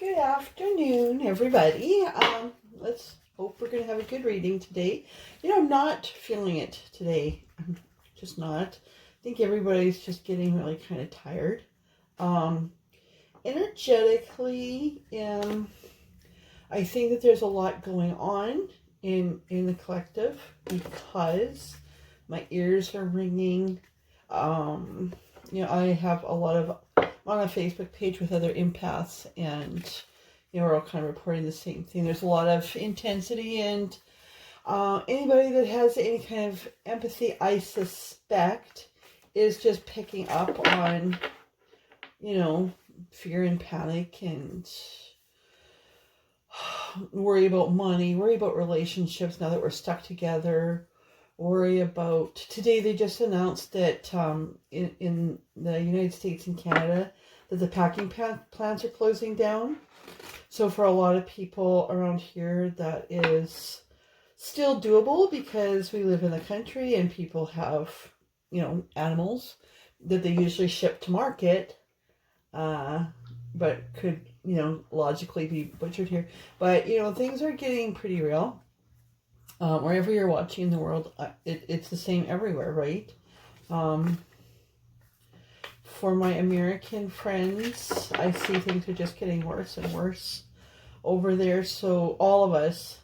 Good afternoon, everybody. Let's hope we're going to have a good reading today. I'm not feeling it today. I'm just not. I think everybody's just getting really kind of tired. Energetically, I think that there's a lot going on in the collective because my ears are ringing. I have a lot of on a Facebook page with other empaths, and we're all kind of reporting the same thing. There's a lot of intensity, and anybody that has any kind of empathy, I suspect, is just picking up on fear and panic and worry about money, worry about relationships now that we're stuck together. Worry about today. They just announced that in the United States and Canada that the packing plants are closing down. So for a lot of people around here, that is still doable because we live in the country and people have animals that they usually ship to market, but could logically be butchered here. But things are getting pretty real. Wherever you're watching in the world, it's the same everywhere, right? For my American friends, I see things are just getting worse and worse over there. So all of us,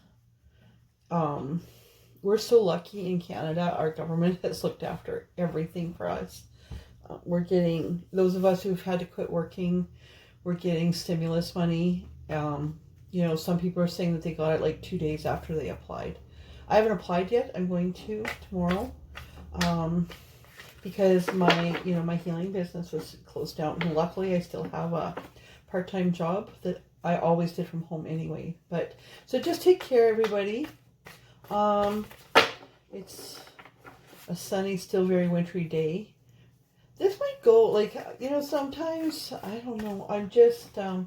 we're so lucky in Canada. Our government has looked after everything for us. We're getting, those of us who've had to quit working, we're getting stimulus money. Some people are saying that they got it like 2 days after they applied. I haven't applied yet. I'm going to tomorrow, because my healing business was closed down. And luckily, I still have a part-time job that I always did from home anyway. But so just take care, everybody. It's a sunny, still very wintry day. This might go like sometimes I don't know. I'm just I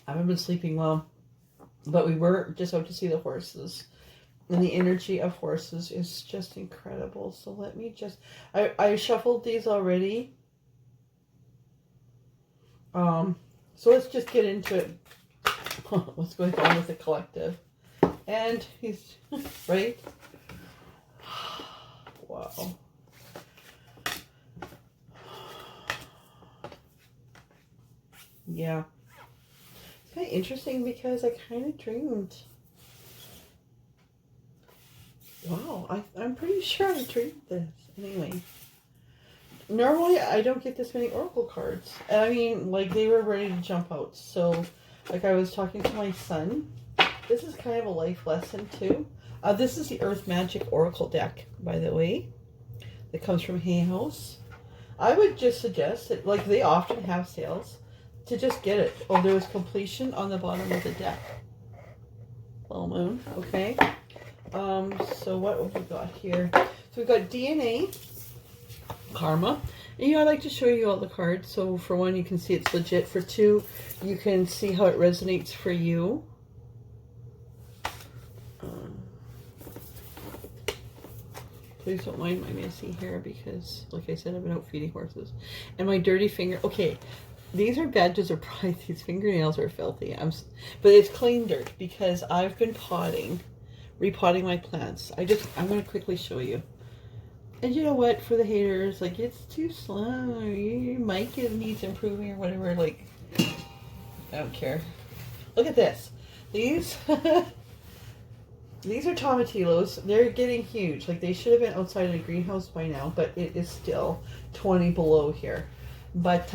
haven't been sleeping well. But we were just out to see the horses. And the energy of horses is just incredible. So let me just... I shuffled these already. So let's just get into it. What's going on with the collective. And he's... right? Wow. Yeah. Kind of interesting because I kind of dreamed. Wow, I'm pretty sure I dreamed this. Anyway, normally I don't get this many oracle cards. And I mean, like, they were ready to jump out. So, like, I was talking to my son. This is kind of a life lesson too. This is the Earth Magic Oracle deck, by the way, that comes from Hay House. I would just suggest that, like, they often have sales, to just get it. Oh, there was completion on the bottom of the deck. Full moon, okay. So what have we got here? So we've got DNA, karma. And I'd like to show you all the cards. So for one, you can see it's legit. For two, you can see how it resonates for you. Please don't mind my messy hair because, like I said, I've been out feeding horses. And my dirty finger. Okay. These are badges of pride. These fingernails are filthy. But it's clean dirt because I've been repotting my plants. I'm going to quickly show you. And you know what? For the haters, like, it's too slow. Your mic needs improving or whatever. Like, I don't care. Look at this. These, these are tomatillos. They're getting huge. Like, they should have been outside in a greenhouse by now, but it is still 20 below here. But,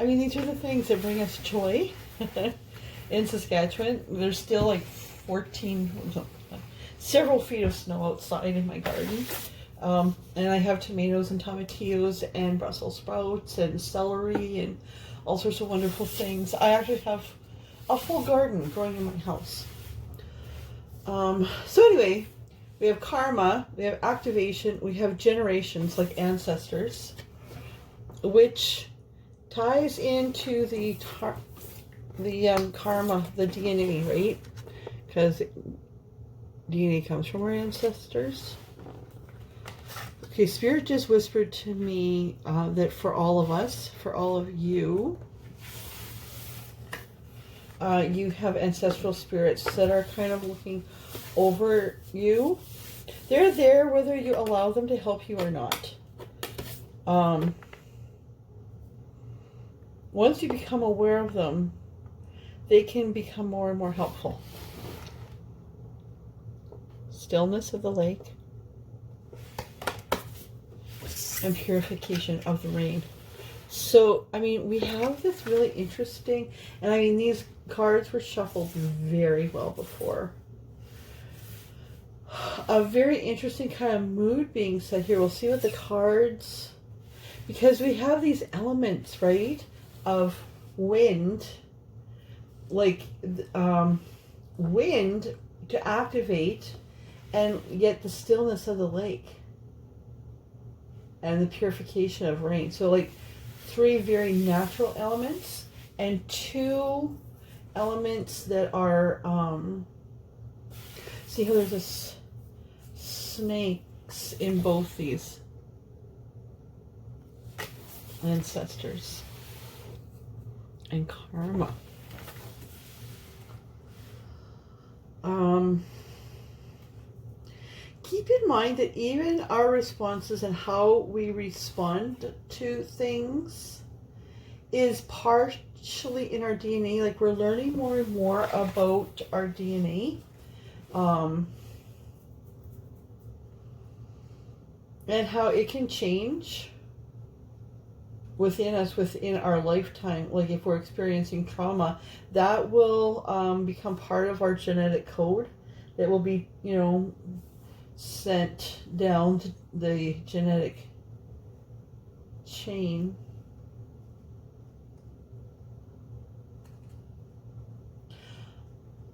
I mean, these are the things that bring us joy. In Saskatchewan, there's still like several feet of snow outside in my garden. And I have tomatoes and tomatillos and Brussels sprouts and celery and all sorts of wonderful things. I actually have a full garden growing in my house. So anyway, we have karma, we have activation, we have generations, like ancestors, which ties into the karma, the DNA, right? Because DNA comes from our ancestors. Okay, Spirit just whispered to me that for all of us, for all of you, you have ancestral spirits that are kind of looking over you. They're there whether you allow them to help you or not. Once you become aware of them, they can become more and more helpful. Stillness of the lake and purification of the rain. So, I mean, we have this really interesting, and I mean, these cards were shuffled very well before. A very interesting kind of mood being set here. We'll see what the cards, because we have these elements, right, of wind, like wind to activate, and yet the stillness of the lake and the purification of rain. So like 3 very natural elements and 2 elements that are, see how there's this snakes in both these ancestors and karma. Keep in mind that even our responses and how we respond to things is partially in our DNA. Like, we're learning more and more about our DNA. And how it can change within us, within our lifetime. Like, if we're experiencing trauma, that will become part of our genetic code that will be, you know, sent down to the genetic chain.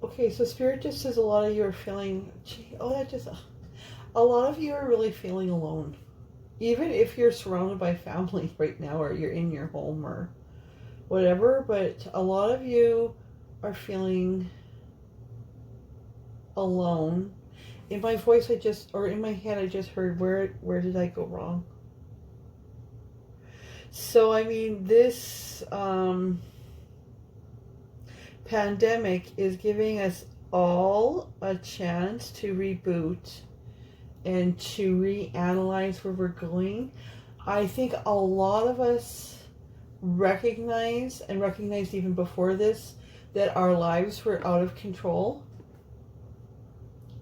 Okay, so Spirit just says a lot of you are feeling, a lot of you are really feeling alone. Even if you're surrounded by family right now, or you're in your home or whatever, but a lot of you are feeling alone. In my voice, in my head, I just heard, where did I go wrong? So, I mean, this pandemic is giving us all a chance to reboot and to reanalyze where we're going. I think a lot of us recognized even before this, that our lives were out of control.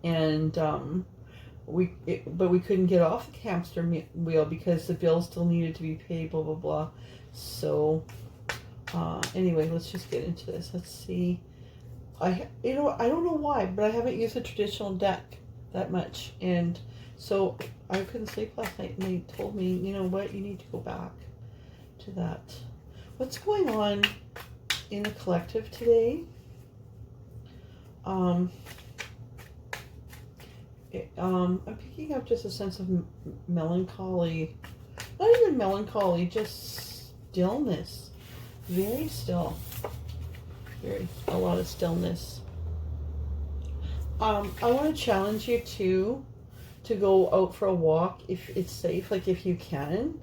And but we couldn't get off the hamster wheel because the bills still needed to be paid, blah, blah, blah. So, anyway, let's just get into this. Let's see. I don't know why, but I haven't used a traditional deck that much. And so I couldn't sleep last night, and they told me, you know what, you need to go back to that. What's going on in the collective today? I'm picking up just a sense of melancholy. Not even melancholy, just stillness. Very still. A lot of stillness. I want to challenge you to go out for a walk if it's safe, like if you can.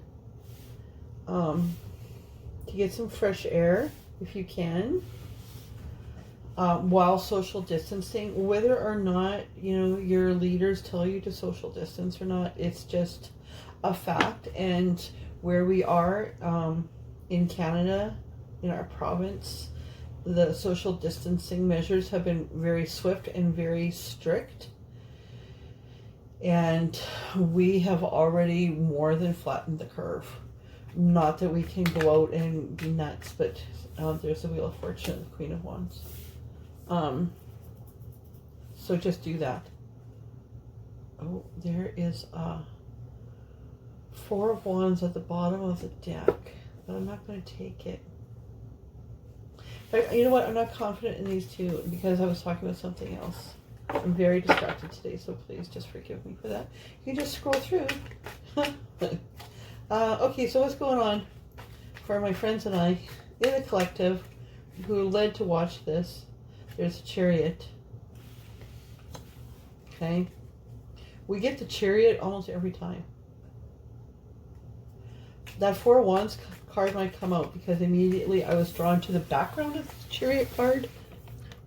To get some fresh air if you can. While social distancing, whether or not, you know, your leaders tell you to social distance or not, it's just a fact. And where we are in Canada, in our province, the social distancing measures have been very swift and very strict. And we have already more than flattened the curve. Not that we can go out and be nuts, but there's the Wheel of Fortune, the Queen of Wands. So just do that. Oh, there is a 4 of Wands at the bottom of the deck, but I'm not going to take it. But you know what? I'm not confident in these two because I was talking about something else. I'm very distracted today, so please just forgive me for that. You can just scroll through. Okay, so what's going on for my friends and I in the collective who led to watch this? There's a Chariot. Okay. We get the Chariot almost every time. that Four of Wands card might come out because immediately I was drawn to the background of the Chariot card,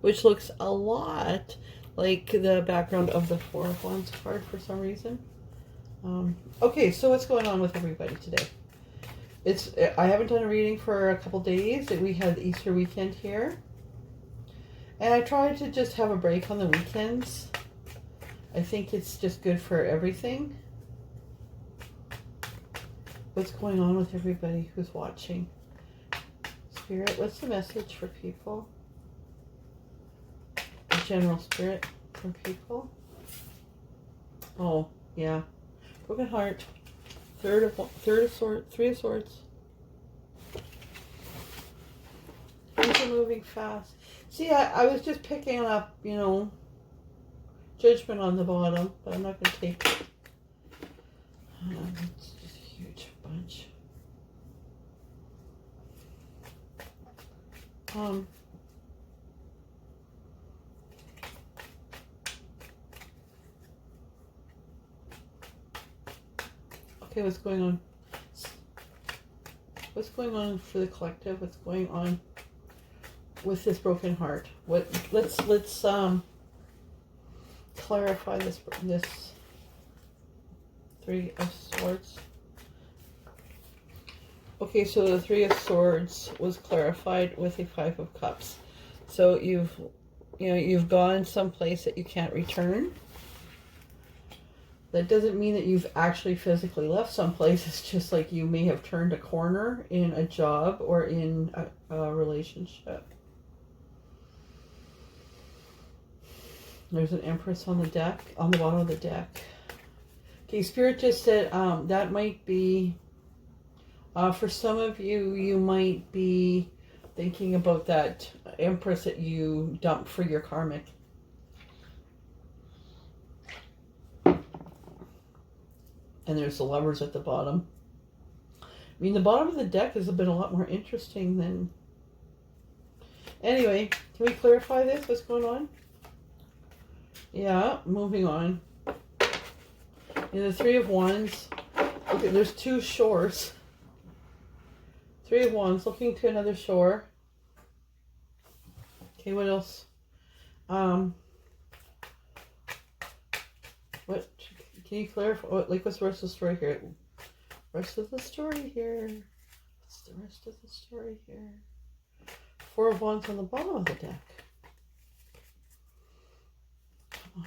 which looks a lot like the background of the Four of Wands card for some reason. Okay, so what's going on with everybody today? I haven't done a reading for a couple days. We had the Easter weekend here. And I tried to just have a break on the weekends. I think it's just good for everything. What's going on with everybody who's watching? Spirit, what's the message for people? The general spirit from people? Oh, yeah. Broken heart. Three of Swords. Things are moving fast. See, I was just picking up, you know, Judgment on the bottom, but I'm not going to take it. It's just a huge bunch. Okay, what's going on? What's going on for the collective? What's going on with this broken heart? Let's clarify this Three of Swords. Okay, so the Three of Swords was clarified with a Five of Cups. So you've gone someplace that you can't return. That doesn't mean that you've actually physically left someplace. It's just like you may have turned a corner in a job or in a relationship. There's an Empress on the deck, on the bottom of the deck. Okay, Spirit just said that might be, for some of you, you might be thinking about that Empress that you dumped for your karmic. And there's the Lovers at the bottom. I mean, the bottom of the deck has been a lot more interesting than... Anyway, can we clarify this? What's going on? Yeah, moving on. In the Three of Wands, okay, there's two shores. Three of Wands, looking to another shore. Okay, what else? What can you clarify? What's the rest of the story here? What's the rest of the story here? Four of Wands on the bottom of the deck. Come on.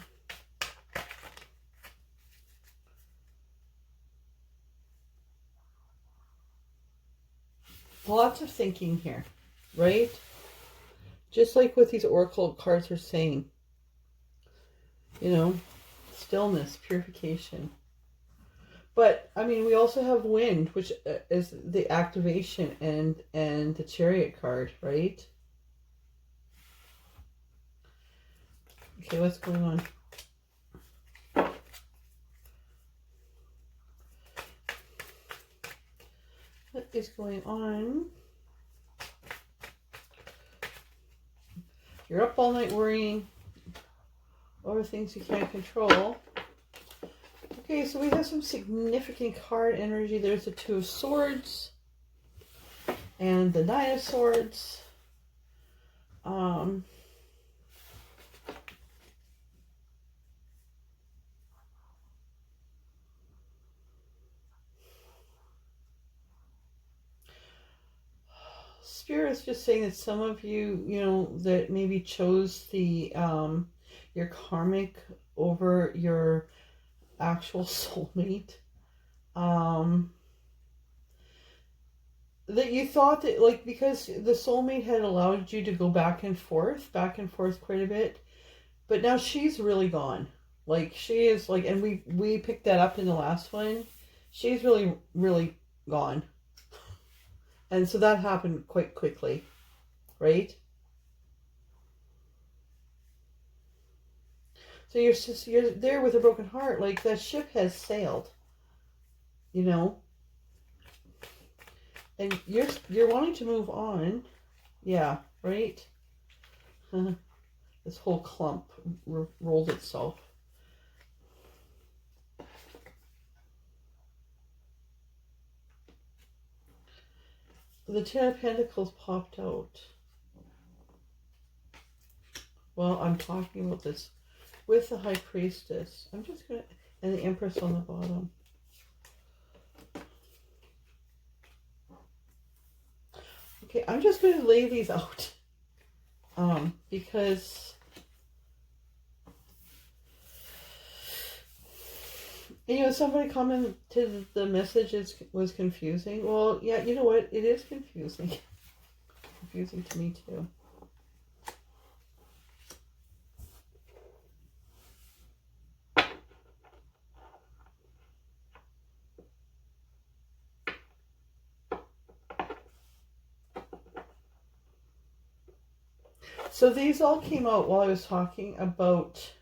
Lots of thinking here, right? Just like what these oracle cards are saying. You know, stillness, purification. But, I mean, we also have wind, which is the activation and the Chariot card, right? Okay, what's going on? What is going on? You're up all night worrying over things you can't control. Okay, so we have some significant card energy. There's the Two of Swords and the Nine of Swords. Spirit's just saying that some of you, you know, that maybe chose the your karmic over your actual soulmate. That you thought that, like, because the soulmate had allowed you to go back and forth quite a bit, but now she's really gone. Like, she is, like, and we picked that up in the last one. She's really, really gone. And so that happened quite quickly, right? So you're there with a broken heart, like that ship has sailed, you know, and you're wanting to move on, yeah, right? This whole clump rolled itself. The Ten of Pentacles popped out. Well, I'm talking about this with the High Priestess. I'm just going to... And the Empress on the bottom. Okay, I'm just going to lay these out. Because... You know, somebody commented the message was confusing. Well, yeah, you know what? It is confusing. Confusing to me, too. So these all came out while I was talking about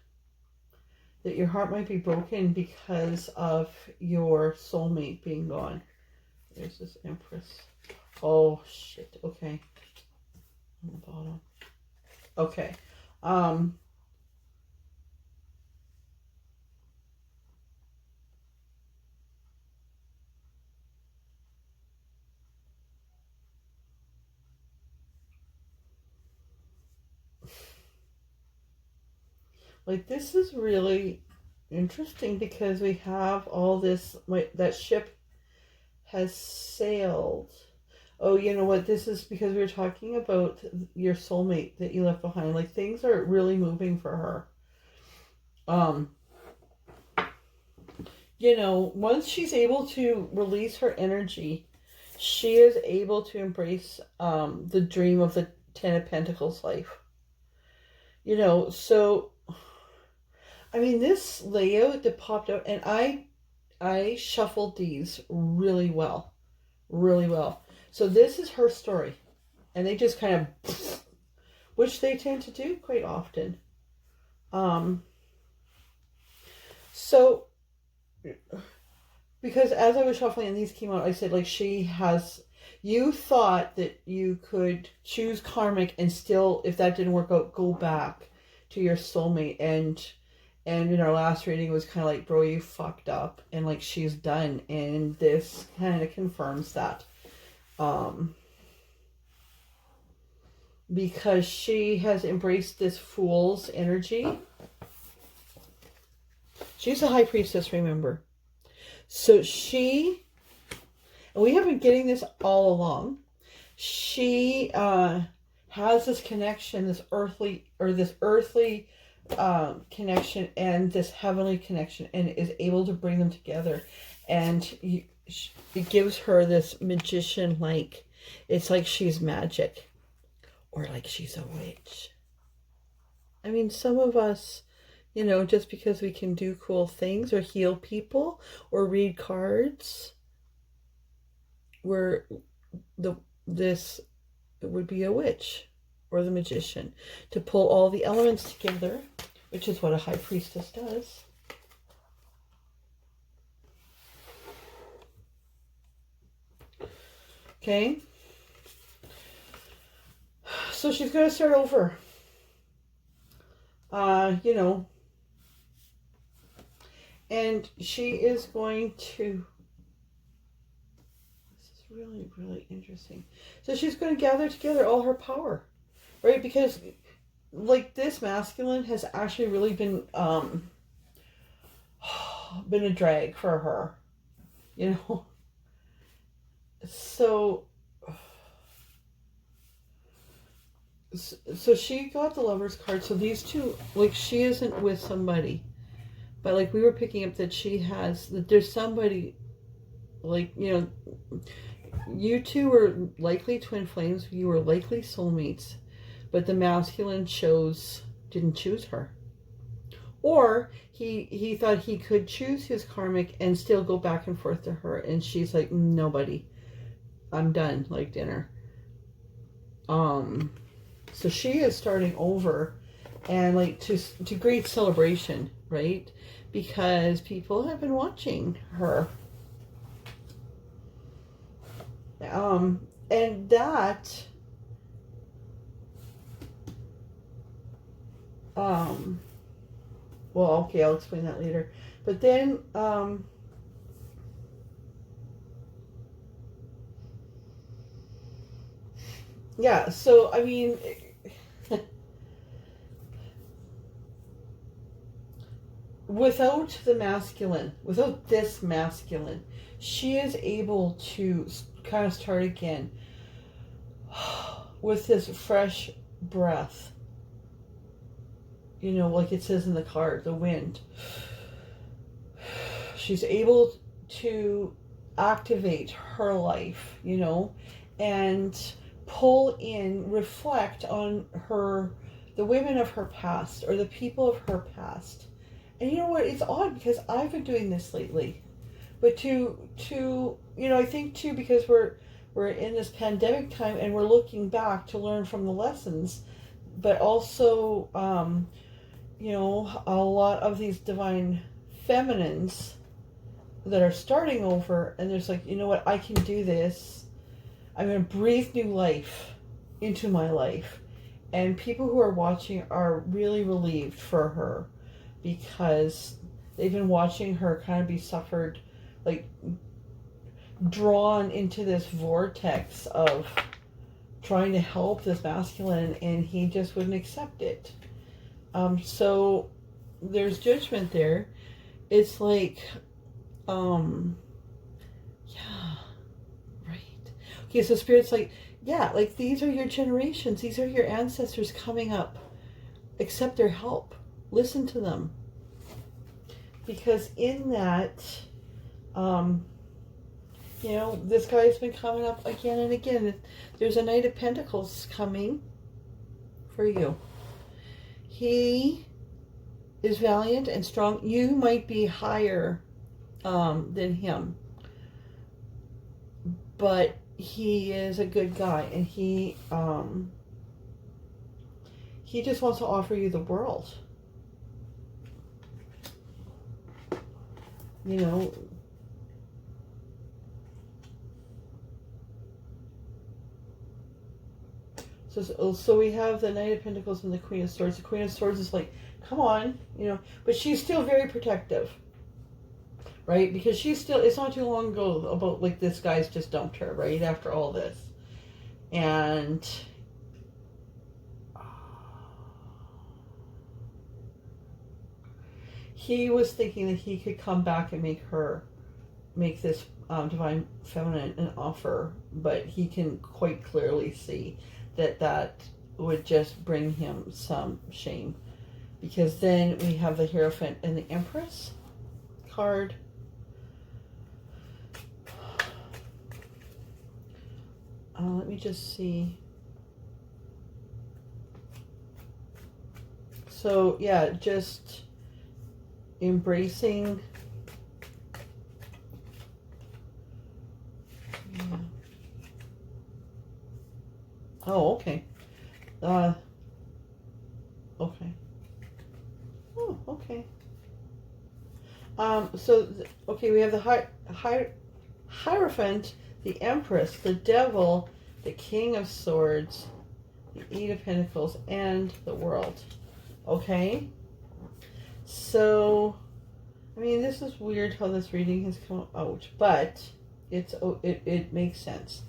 that your heart might be broken because of your soulmate being gone. There's this Empress. Oh, shit. Okay. On the bottom. Okay. Like, this is really interesting because we have all this, that ship has sailed. Oh, you know what? This is because we were talking about your soulmate that you left behind. Like, things are really moving for her. You know, once she's able to release her energy, she is able to embrace the dream of the Ten of Pentacles life. You know, so... I mean, this layout that popped out, and I shuffled these really well. Really well. So this is her story. And they just kind of, which they tend to do quite often. So, because as I was shuffling and these came out, I said, like, you thought that you could choose karmic and still, if that didn't work out, go back to your soulmate. And in our last reading, it was kind of like, bro, you fucked up. And, like, she's done. And this kind of confirms that. Because she has embraced this fool's energy. She's a High Priestess, remember. So and we have been getting this all along. She has this connection, this earthly connection and this heavenly connection, and is able to bring them together, and it gives her this magician, like it's like she's magic, or like she's a witch. I mean, some of us, you know, just because we can do cool things or heal people or read cards, this would be a witch or the magician, to pull all the elements together, which is what a High Priestess does. Okay. So she's going to start over. You know, and she is going to, this is really, really interesting. So she's going to gather together all her power. Right, because like this masculine has actually really been a drag for her, you know. So she got the Lover's card. So these two, like, she isn't with somebody, but like we were picking up that there's somebody, like, you know, you two were likely twin flames. You were likely soulmates. But the masculine didn't choose her. Or he thought he could choose his karmic and still go back and forth to her. And she's like, nobody. I'm done, like dinner. So she is starting over, and like to great celebration, right? Because people have been watching her. And that... well, okay, I'll explain that later. But then, Yeah, so I mean, without the masculine, without this masculine, she is able to kind of start again with this fresh breath. You know, like it says in the card, the wind. She's able to activate her life, you know, and pull in, reflect on the women of her past or the people of her past. And you know what? It's odd because I've been doing this lately, but I think too because we're in this pandemic time and we're looking back to learn from the lessons, but also a lot of these divine feminines that are starting over, and there's like, you know what, I can do this. I'm going to breathe new life into my life. And people who are watching are really relieved for her because they've been watching her kind of be suffered, like drawn into this vortex of trying to help this masculine, and he just wouldn't accept it. So there's judgment there. It's like, yeah, right. Okay, so Spirit's like, yeah, like these are your generations. These are your ancestors coming up. Accept their help. Listen to them. Because in that, this guy's been coming up again and again. There's a Knight of Pentacles coming for you. He is valiant and strong. You might be higher than him, but he is a good guy, and he just wants to offer you the world. You know, so we have the Knight of Pentacles and the Queen of Swords. The Queen of Swords is like, come on, but she's still very protective, right? Because it's not too long ago about like this guy's just dumped her, right? After all this. And he was thinking that he could come back and make this divine feminine an offer, but he can quite clearly see that would just bring him some shame, because then we have the Hierophant and the Empress card. Let me just see. So yeah, just embracing. Yeah. Oh, okay. Okay. Oh, okay. Okay, we have the Hierophant, the Empress, the Devil, the King of Swords, the Eight of Pentacles, and the World. Okay? So, I mean, this is weird how this reading has come out, but it makes sense.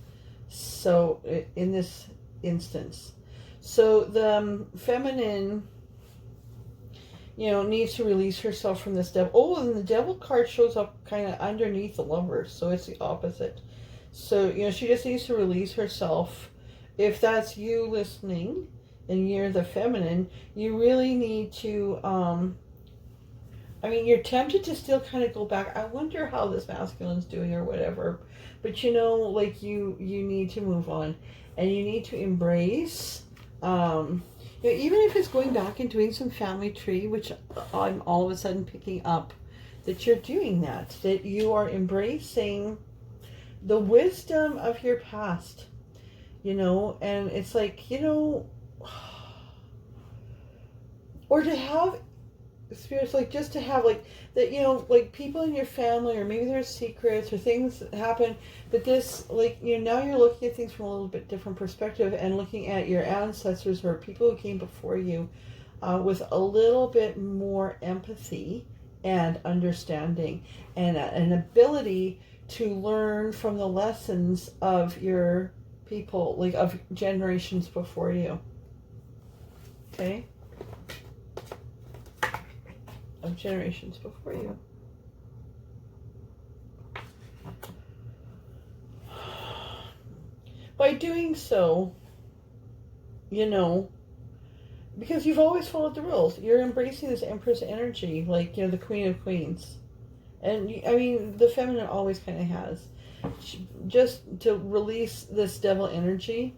So, in this instance. So, the feminine, needs to release herself from this devil. Oh, and the Devil card shows up kind of underneath the Lovers, so it's the opposite. So, she just needs to release herself. If that's you listening and you're the feminine, you really need to, you're tempted to still kind of go back. I wonder how this masculine's doing or whatever. But, like you need to move on. And you need to embrace, even if it's going back and doing some family tree, which I'm all of a sudden picking up, that you're doing that you are embracing the wisdom of your past, and it's like, or to have spirits, like just to have like that, like people in your family, or maybe there's secrets or things that happen, but this, like, now you're looking at things from a little bit different perspective and looking at your ancestors or people who came before you with a little bit more empathy and understanding, and an ability to learn from the lessons of your people, like of generations before you. Okay? Of generations before you. By doing so, you know, because you've always followed the rules. You're embracing this Empress energy, like, you know, the Queen of Queens. And, I mean, the feminine always kind of has. Just to release this devil energy.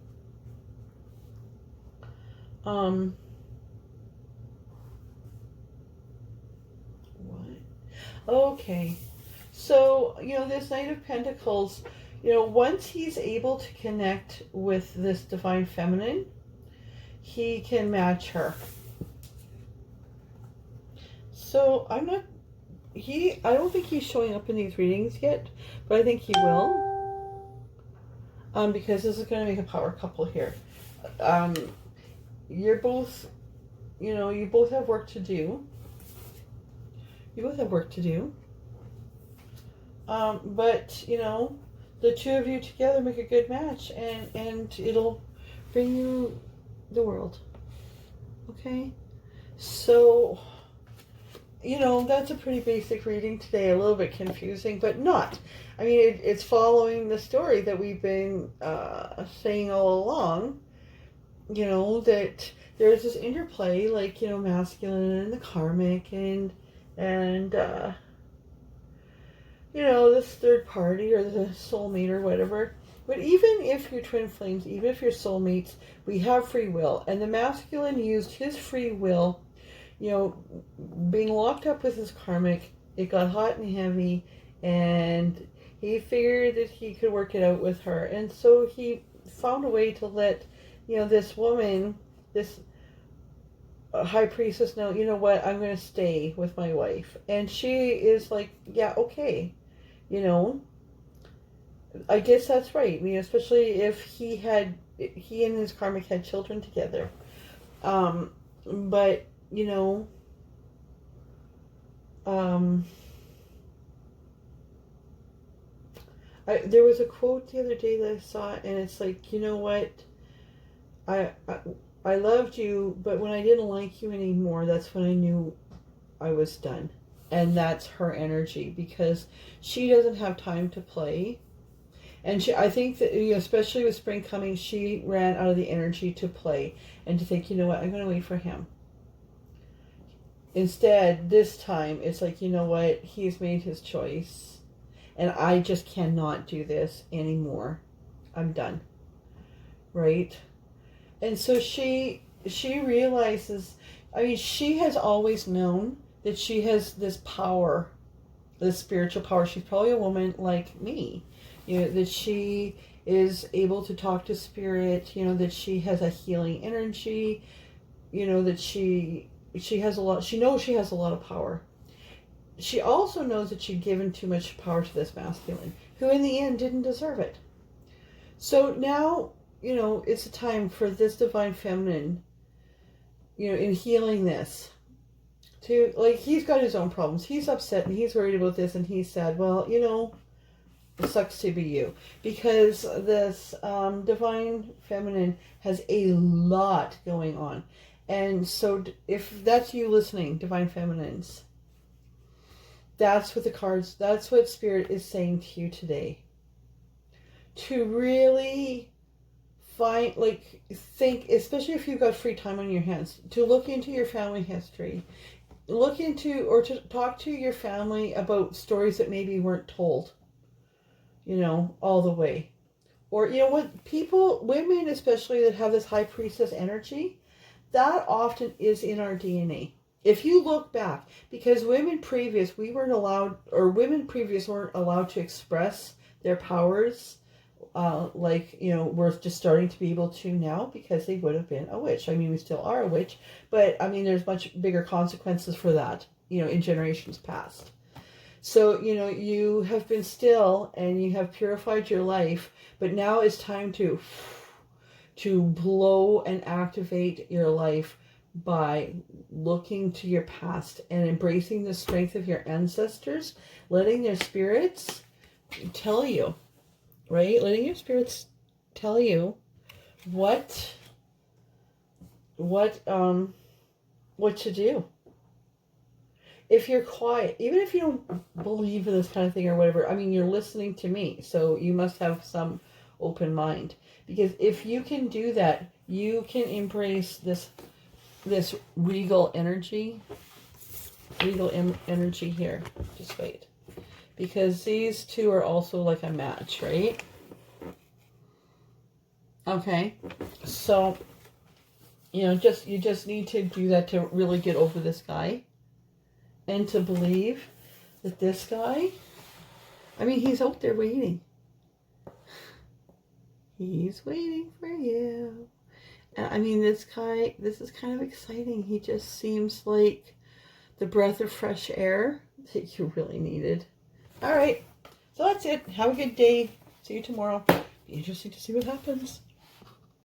What? Okay. So, you know, this Knight of Pentacles, you know, once he's able to connect with this Divine Feminine, he can match her. So, I don't think he's showing up in these readings yet, but I think he will. Because this is going to make a power couple here. You're both, you know, you both have work to do. You both have work to do. But, you know, the two of you together make a good match, and it'll bring you the world. Okay? So, you know, that's a pretty basic reading today. A little bit confusing, but not. I mean, it's following the story that we've been saying all along. You know, that there's this interplay, like, you know, masculine and the karmic, and you know, this third party or the soulmate or whatever. But even if you're twin flames, even if you're soulmates, we have free will. And the masculine used his free will, you know, being locked up with his karmic. It got hot and heavy, and he figured that he could work it out with her. And so he found a way to let, you know, this woman, this high priestess, know, you know what, I'm going to stay with my wife. And she is like, yeah, okay. You know, I guess that's right. I mean, especially if he and his karmic had children together. But, you know, there was a quote the other day that I saw, and it's like, you know what, I loved you, but when I didn't like you anymore, that's when I knew I was done. And that's her energy, because she doesn't have time to play. And I think that, you know, especially with spring coming, she ran out of the energy to play and to think, you know what, I'm going to wait for him. Instead, this time, it's like, you know what, he's made his choice, and I just cannot do this anymore. I'm done. Right? And so she realizes, I mean, she has always known that she has this power, this spiritual power. She's probably a woman like me, you know, that she is able to talk to spirit, you know, that she has a healing energy, you know, that she has a lot, she knows she has a lot of power. She also knows that she'd given too much power to this masculine, who in the end didn't deserve it. So now, you know, it's a time for this divine feminine, you know, in healing this, to, like, he's got his own problems. He's upset and he's worried about this, and he said, well, you know, it sucks to be you, because this divine feminine has a lot going on. And so if that's you listening, divine feminines, that's what the cards, that's what spirit is saying to you today. To really find, like, think, especially if you've got free time on your hands, to look into your family history. Look into, or to talk to your family about stories that maybe weren't told, you know, all the way. Or, you know what, people, women especially, that have this high priestess energy, that often is in our DNA. If you look back, because women previous weren't allowed to express their powers, like, you know, we're just starting to be able to now, because they would have been a witch. I mean, we still are a witch, but I mean, there's much bigger consequences for that, you know, in generations past. So, you know, you have been still and you have purified your life, but now it's time to blow and activate your life by looking to your past and embracing the strength of your ancestors, letting their spirits tell you, right? Letting your spirits tell you what to do. If you're quiet, even if you don't believe in this kind of thing or whatever, I mean, you're listening to me, so you must have some open mind. Because if you can do that, you can embrace this regal energy here. Just wait. Because these two are also like a match, right? Okay. So, you just need to do that to really get over this guy. And to believe that this guy, I mean, he's out there waiting. He's waiting for you. And I mean, this guy, this is kind of exciting. He just seems like the breath of fresh air that you really needed. All right. So that's it. Have a good day. See you tomorrow. Be interesting to see what happens.